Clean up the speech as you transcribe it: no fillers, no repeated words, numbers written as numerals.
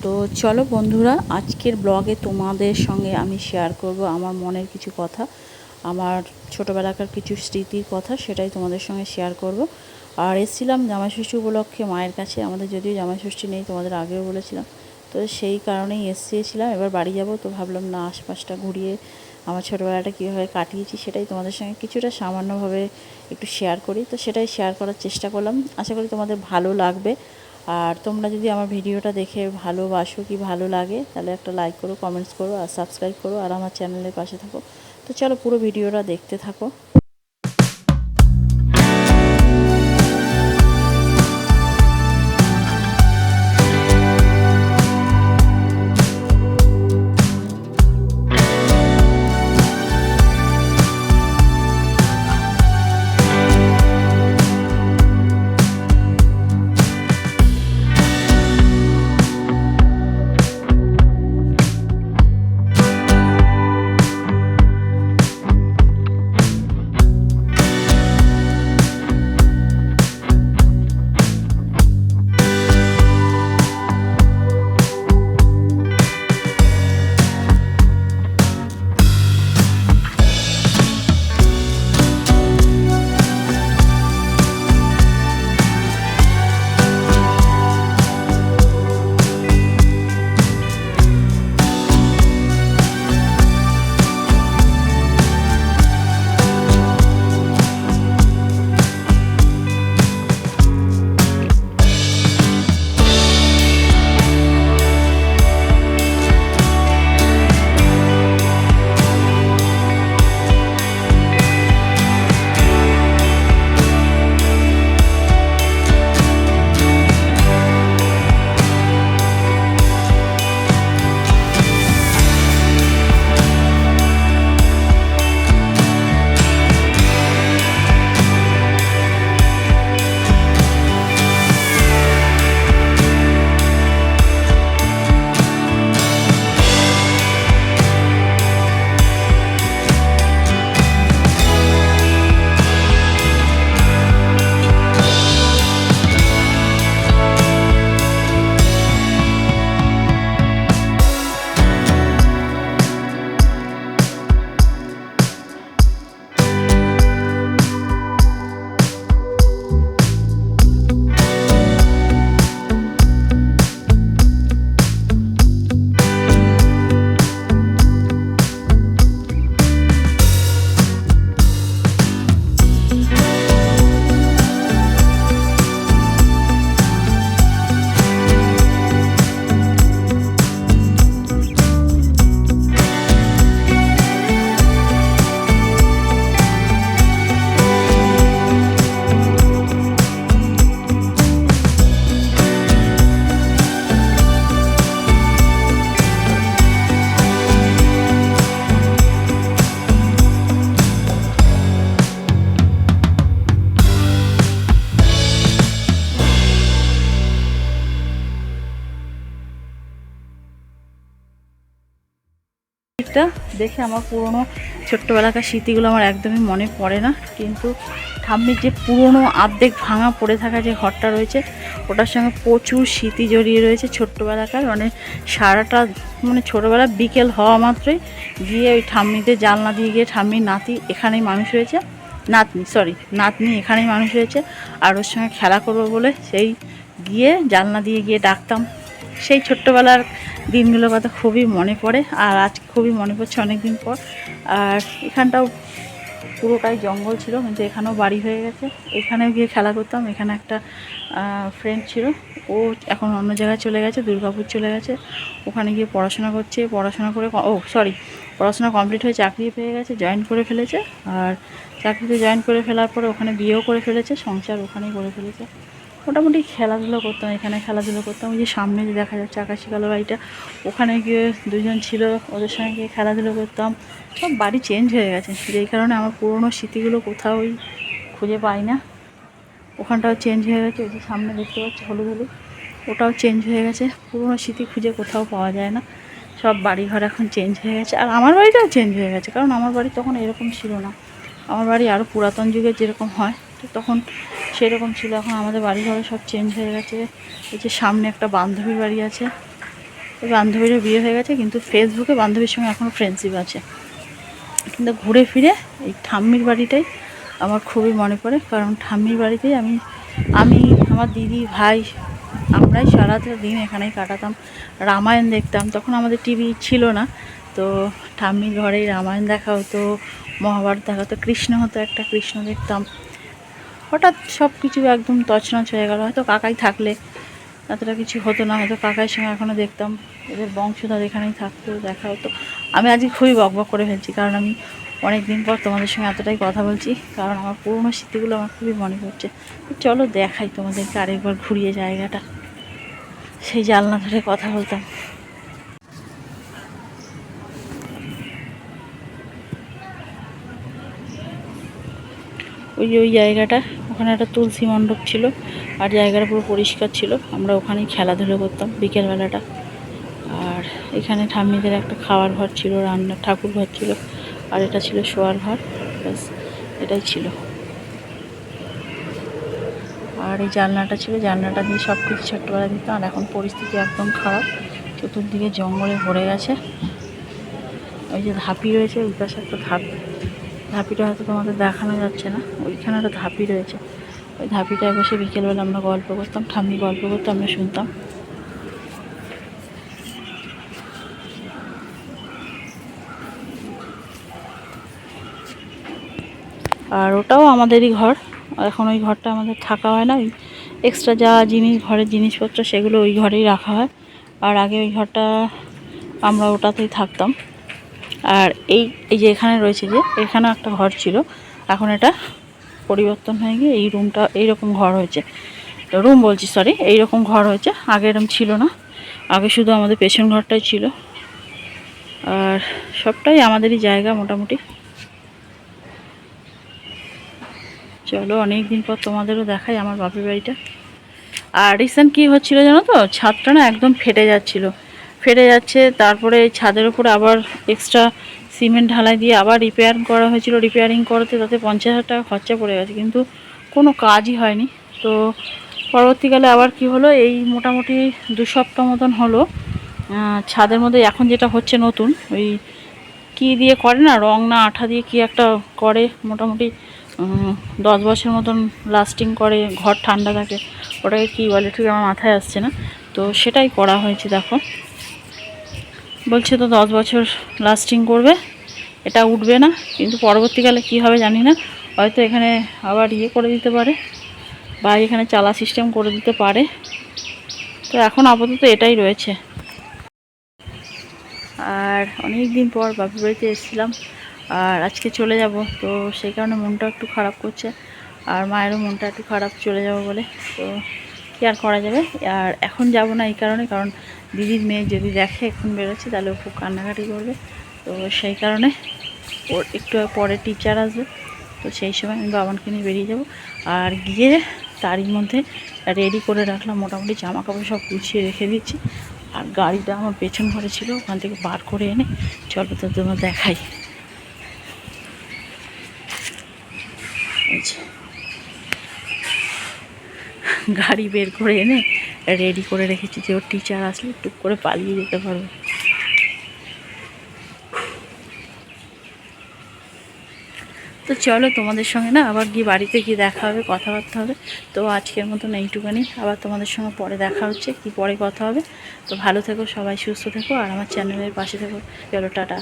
তো চলো বন্ধুরা, আজকের ব্লগে তোমাদের সঙ্গে আমি শেয়ার করব আমার মনের কিছু কথা, আমার ছোটোবেলাকার কিছু স্মৃতির কথা, সেটাই তোমাদের সঙ্গে শেয়ার করব। আর এসেছিলাম জামাইষষ্ঠী উপলক্ষে মায়ের কাছে। আমাদের যদিও জামাইষষ্ঠী নেই, তোমাদের আগেও বলেছিলাম, তো সেই কারণেই এসেছিলাম। এবার বাড়ি যাব, তো ভাবলাম না আশপাশটা ঘুরিয়ে আমার ছোটোবেলাটা কীভাবে কাটিয়েছি সেটাই তোমাদের সঙ্গে কিছুটা সামান্যভাবে একটু শেয়ার করি। তো সেটাই শেয়ার করার চেষ্টা করলাম, আশা করি তোমাদের ভালো লাগবে। আর তোমরা যদি আমার ভিডিওটা দেখে ভালোবাসো কি ভালো লাগে, তাহলে একটা লাইক করো, কমেন্টস করো আর সাবস্ক্রাইব করো, আর আমার চ্যানেলের পাশে থাকো। তো চলো পুরো ভিডিওটা দেখতে থাকো। দিকটা দেখে আমার পুরনো ছোট্টবেলাকার স্মৃতিগুলো আমার একদমই মনে পড়ে না, কিন্তু ঠাম্মির যে পুরনো অর্ধেক ভাঙা পড়ে থাকা যে ঘরটা রয়েছে, ওটার সঙ্গে প্রচুর স্মৃতি জড়িয়ে রয়েছে ছোট্টবেলাকার। মানে সারাটা ছোটোবেলা বিকেল হওয়া মাত্রই গিয়ে ওই ঠাম্মিদের জানলা দিয়ে গিয়ে, ঠাম্মির নাতি এখানেই মানুষ হয়েছে, নাতনি এখানেই মানুষ হয়েছে, আর ওর সঙ্গে খেলা করবো বলে সেই গিয়ে জানলা দিয়ে গিয়ে ডাকতাম। সেই ছোট্টবেলার দিনগুলোর কথা খুবই মনে পড়ে, আর আজ খুবই মনে পড়ছে অনেক দিন পর। আর এখানটাও পুরোটাই জঙ্গল ছিল, কিন্তু এখানেও বাড়ি হয়ে গেছে। এখানেও গিয়ে খেলা করতাম। এখানে একটা ফ্রেন্ড ছিল, ও এখন অন্য জায়গায় চলে গেছে, দুর্গাপুর চলে গেছে। ওখানে গিয়ে পড়াশোনা করছে, পড়াশোনা করে পড়াশোনা কমপ্লিট হয়ে চাকরি পেয়ে গেছে, জয়েন করে ফেলেছে। আর চাকরিতে জয়েন করে ফেলার পরে ওখানে বিয়েও করে ফেলেছে, সংসার ওখানেই করে ফেলেছে। মোটামুটি খেলাধুলো করতাম, এখানে খেলাধুলো করতাম। ওই যে সামনে যে দেখা যাচ্ছে আকাশি কালো বাড়িটা, ওখানে গিয়ে দুজন ছিল, ওদের সঙ্গে গিয়ে খেলাধুলো করতাম। সব বাড়ি চেঞ্জ হয়ে গেছে, যেই কারণে আমার পুরনো স্মৃতিগুলো কোথাওই খুঁজে পাই না। ওখানটাও চেঞ্জ হয়ে গেছে, ওই যে সামনে দেখতে পাচ্ছি হলুদ হলুদ, ওটাও চেঞ্জ হয়ে গেছে। পুরনো স্মৃতি খুঁজে কোথাও পাওয়া যায় না, সব বাড়িঘর এখন চেঞ্জ হয়ে গেছে। আর আমার বাড়িটাও চেঞ্জ হয়ে গেছে, কারণ আমার বাড়ি তখন এরকম ছিল না। আমার বাড়ি আরও পুরাতন যুগের যেরকম হয়, তো তখন সেরকম ছিল। এখন আমাদের বাড়ি ঘরে সব চেঞ্জ হয়ে গেছে। এই যে সামনে একটা বান্ধবীর বাড়ি আছে, ওই বান্ধবীরও বিয়ে হয়ে গেছে, কিন্তু ফেসবুকে বান্ধবীর সঙ্গে এখনও ফ্রেন্ডশিপ আছে। কিন্তু ঘুরে ফিরে এই ঠাম্মির বাড়িটাই আমার খুবই মনে পড়ে, কারণ ঠাম্মির বাড়িতেই আমি আমার দিদি ভাই আমরাই সারাটা দিন এখানেই কাটাতাম, রামায়ণ দেখতাম। তখন আমাদের টিভি ছিল না, তো ঠাম্মির ঘরেই রামায়ণ দেখা হতো, মহাভারত দেখা হতো, কৃষ্ণ হতো, একটা কৃষ্ণ দেখতাম। হঠাৎ সব কিছু একদম তছনছ হয়ে গেল। হয়তো কাকাই থাকলে এতটা কিছু হতো না, হয়তো কাকার সঙ্গে এখনও দেখতাম, এদের বংশধর এখানেই থাকতো, দেখা হতো। আমি আজকে খুবই বকবক করে ফেলছি, কারণ আমি অনেক দিন পর তোমাদের সঙ্গে এতটাই কথা বলছি, কারণ আমার পুরনো স্মৃতিগুলো আমার খুবই মনে পড়ছে। চলো দেখাই তোমাদেরকে আরেকবার ঘুরিয়ে জায়গাটা। সেই জানলা ধরে কথা বলতাম। ওই জায়গাটা, ওখানে একটা তুলসী মণ্ডপ ছিল, আর জায়গাটা পুরো পরিষ্কার ছিল। আমরা ওখানেই খেলাধুলো করতাম বিকেলবেলাটা। আর এখানে ঠাম্মিদের একটা খাওয়ার ঘর ছিল, রান্নার ঠাকুর ঘর ছিল, আর এটা ছিল শোয়ার ঘর। ব্যাস এটাই ছিল। আর এই জানলাটা ছিল, জানলাটা দিয়ে সব কিছু ছোট্টবেলা দিতাম। আর এখন পরিস্থিতি একদম খারাপ, চতুর্দিকে জঙ্গলে ভরে গেছে। ওই যে ধাপি রয়েছে, ওই পাশে একটা ধাপিটা হয়তো তোমাদের দেখানো যাচ্ছে না, ওইখানে একটা ধাপি রয়েছে। ওই ধাপিটায় বসে বিকেলবেলা আমরা গল্প করতাম, ঠাম্মি গল্প করতাম, আমরা শুনতাম। আর ওটাও আমাদেরই ঘর। এখন ওই ঘরটা আমাদের থাকা হয় না, ওই এক্সট্রা যা জিনিস, ঘরের জিনিসপত্র, সেগুলো ওই ঘরেই রাখা হয়। আর আগে ওই ঘরটা আমরা ওটাতেই থাকতাম। আর এই যে এখানে রয়েছে, যে এখানে একটা ঘর ছিল, এখন এটা পরিবর্তন হয়ে গিয়ে এই রুমটা এইরকম ঘর হয়েছে। রুম বলছি, সরি, এইরকম ঘর হয়েছে। আগে এরকম ছিল না, আগে শুধু আমাদের পেছন ঘরটাই ছিল। আর সবটাই আমাদেরই জায়গা মোটামুটি। চলো অনেক দিন পর তোমাদেরও দেখাই আমার বাপের বাড়িটা। আর রিসেন্ট কী হচ্ছিলো জানো তো, ছাদটা না একদম ফেটে যাচ্ছে। তারপরে এই ছাদের উপরে আবার এক্সট্রা সিমেন্ট ঢালাই দিয়ে আবার করা হয়েছিল। রিপেয়ারিং করতে তাতে 50,000 টাকা খরচা পড়ে গেছে, কিন্তু কোনো কাজই হয়নি। তো পরবর্তীকালে আবার কি হলো, এই মোটামুটি 2 সপ্তাহ মতন হলো ছাদের মধ্যে এখন যেটা হচ্ছে নতুন, ওই কী দিয়ে করে না, রং না আঠা দিয়ে কি একটা করে, মোটামুটি 10 বছর মতন লাস্টিং করে, ঘর ঠান্ডা থাকে। ওটাকে কী বলে ঠিক আমার মাথায় আসছে না, তো সেটাই করা হয়েছে। দেখো বলছে তো 10 বছর লাস্টিং করবে, এটা উঠবে না। কিন্তু পরবর্তীকালে কি হবে জানি না, হয়তো এখানে আবার করে দিতে পারে, বা এখানে চালা সিস্টেম করে দিতে পারে। তো এখন আপাতত এটাই রয়েছে। আর অনেক দিন পর বাপের বাড়িতে এসেছিলাম, আর আজকে চলে যাব, তো সেই কারণে মনটা একটু খারাপ করছে। আর মায়েরও মনটা একটু খারাপ, চলে যাব বলে। তো কী আর করা যাবে। আর এখন যাব না এই কারণে, কারণ দিদির মেয়ে যদি দেখে এখন বেরোচ্ছে, তাহলে ও খুব কান্নাকাটি করবে। তো সেই কারণে ওর একটু পরে টিচার আসবে, তো সেই সময় আমি বাবানকে নিয়ে বেরিয়ে যাব। আর গিয়ে তারই মধ্যে রেডি করে রাখলাম, মোটামুটি জামা কাপড় সব গুছিয়ে রেখে দিচ্ছি। আর গাড়িটা আমার পেছন ঘরে ছিল, ওখান থেকে বার করে এনে চলো তো তোমার দেখাই। গাড়ি বের করে এনে রেডি করে রেখেছি, যে ওর টিচার আসলে টুক করে পালিয়ে যেতে পারবে। তো চলো তোমাদের সঙ্গে না আবার গিয়ে বাড়িতে গিয়ে দেখা হবে, কথাবার্তা হবে। তো আজকের মতন এইটুখানি, আবার তোমাদের সঙ্গে পরে দেখা হচ্ছে, কি পরে কথা হবে। তো ভালো থেকো সবাই, সুস্থ থেকো, আর আমার চ্যানেলের পাশে থেকো। চলো টাটা।